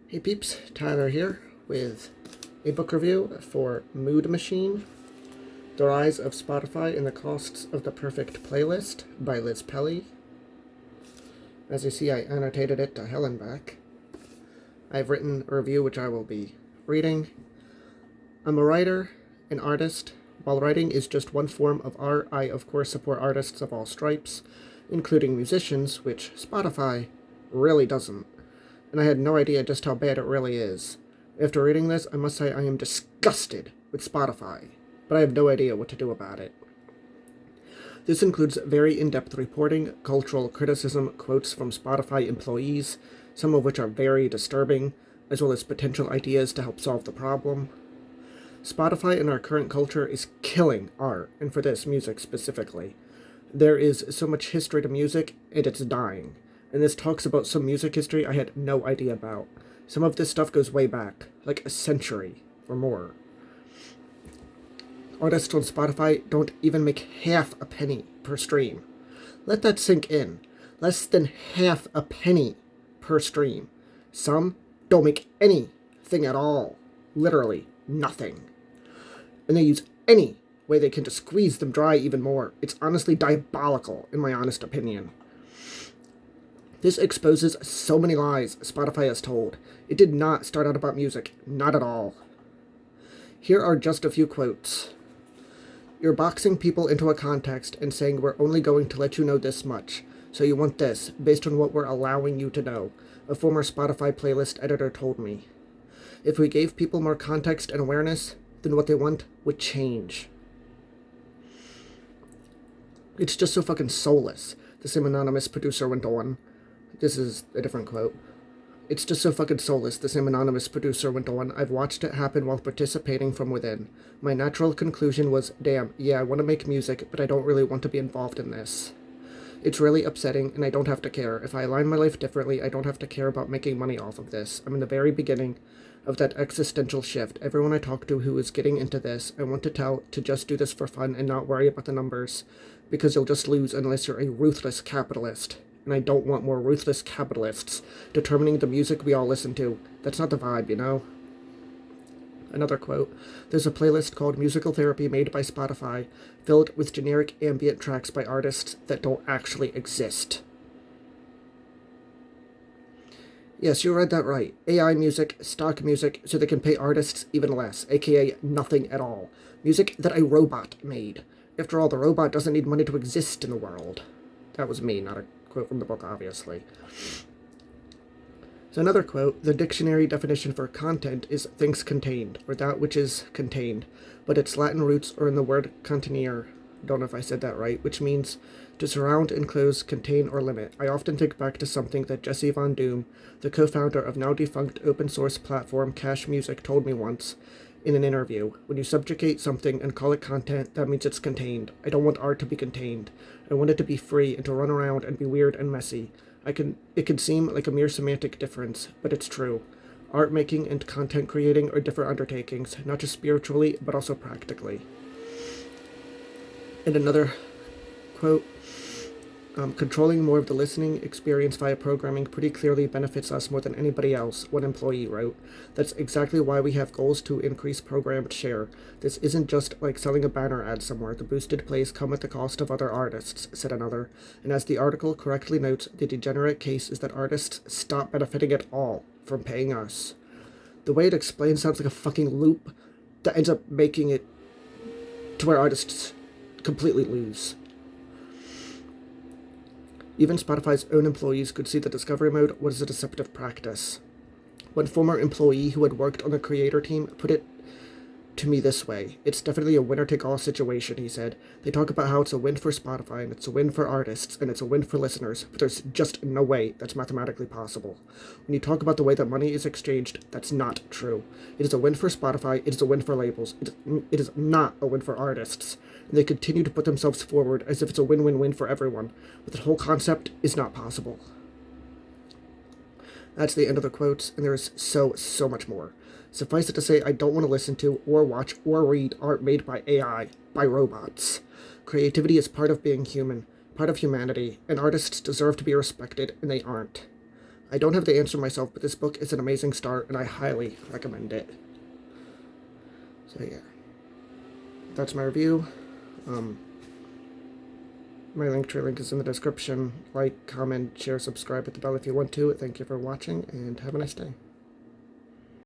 Hey peeps, Tyler here with a book review for Mood Machine, The Rise of Spotify and the Costs of the Perfect Playlist by Liz Pelly. As you see, I annotated it to hell and back. I've written a review which I will be reading. I'm a writer, an artist. While writing is just one form of art, I of course support artists of all stripes, including musicians, which Spotify really doesn't. And I had no idea just how bad it really is. After reading this, I must say I am disgusted with Spotify, but I have no idea what to do about it. This includes very in-depth reporting, cultural criticism, quotes from Spotify employees, some of which are very disturbing, as well as potential ideas to help solve the problem. Spotify in our current culture is killing art, and for this, music specifically. There is so much history to music, and it's dying. And this talks about some music history I had no idea about. Some of this stuff goes way back, like a century or more. Artists on Spotify don't even make half a penny per stream. Let that sink in. Less than half a penny per stream. Some don't make anything at all. Literally nothing. And they use any way they can to squeeze them dry even more. It's honestly diabolical, in my honest opinion. This exposes so many lies Spotify has told. It did not start out about music. Not at all. Here are just a few quotes. You're boxing people into a context and saying we're only going to let you know this much. So you want this, based on what we're allowing you to know, a former Spotify playlist editor told me. If we gave people more context and awareness, then what they want would change. It's just so fucking soulless, the same anonymous producer went on. This is a different quote. It's just so fucking soulless, the same anonymous producer went on. I've watched it happen while participating from within. My natural conclusion was, damn, yeah, I want to make music, but I don't really want to be involved in this. It's really upsetting, and I don't have to care. If I align my life differently, I don't have to care about making money off of this. I'm in the very beginning of that existential shift. Everyone I talk to who is getting into this, I want to tell to just do this for fun and not worry about the numbers, because you'll just lose unless you're a ruthless capitalist. And I don't want more ruthless capitalists determining the music we all listen to. That's not the vibe, you know? Another quote. There's a playlist called Musical Therapy made by Spotify, filled with generic ambient tracks by artists that don't actually exist. Yes, you read that right. AI music, stock music, so they can pay artists even less, aka nothing at all. Music that a robot made. After all, the robot doesn't need money to exist in the world. That was me, not a quote from the book, obviously. So another quote, the dictionary definition for content is things contained, or that which is contained, but its Latin roots are in the word contenere, don't know if I said that right, which means to surround, enclose, contain, or limit. I often think back to something that Jesse Von Doom, the co-founder of now-defunct open-source platform Cash Music, told me once in an interview. When you subjugate something and call it content, that means it's contained. I don't want art to be contained. I want it to be free and to run around and be weird and messy. It can seem like a mere semantic difference, but it's true. Art making and content creating are different undertakings, not just spiritually, but also practically. And another quote, controlling more of the listening experience via programming pretty clearly benefits us more than anybody else, one employee wrote. That's exactly why we have goals to increase programmed share. This isn't just like selling a banner ad somewhere. The boosted plays come at the cost of other artists, said another. And as the article correctly notes, the degenerate case is that artists stop benefiting at all from paying us. The way it explains sounds like a fucking loop that ends up making it to where artists completely lose. Even Spotify's own employees could see that discovery mode was a deceptive practice. One former employee who had worked on the creator team put it to me this way. It's definitely a winner-take-all situation, he said. They talk about how it's a win for Spotify, and it's a win for artists, and it's a win for listeners, but there's just no way that's mathematically possible. When you talk about the way that money is exchanged, that's not true. It is a win for Spotify, it is a win for labels, it is not a win for artists. And they continue to put themselves forward as if it's a win-win-win for everyone, but the whole concept is not possible. That's the end of the quotes, and there is so much more. Suffice it to say, I don't want to listen to, or watch, or read art made by AI, by robots. Creativity is part of being human, part of humanity, and artists deserve to be respected, and they aren't. I don't have the answer myself, but this book is an amazing start, and I highly recommend it. So yeah, that's my review. My link is in the description. Like, comment, share, subscribe, hit the bell if you want to. Thank you for watching, and have a nice day.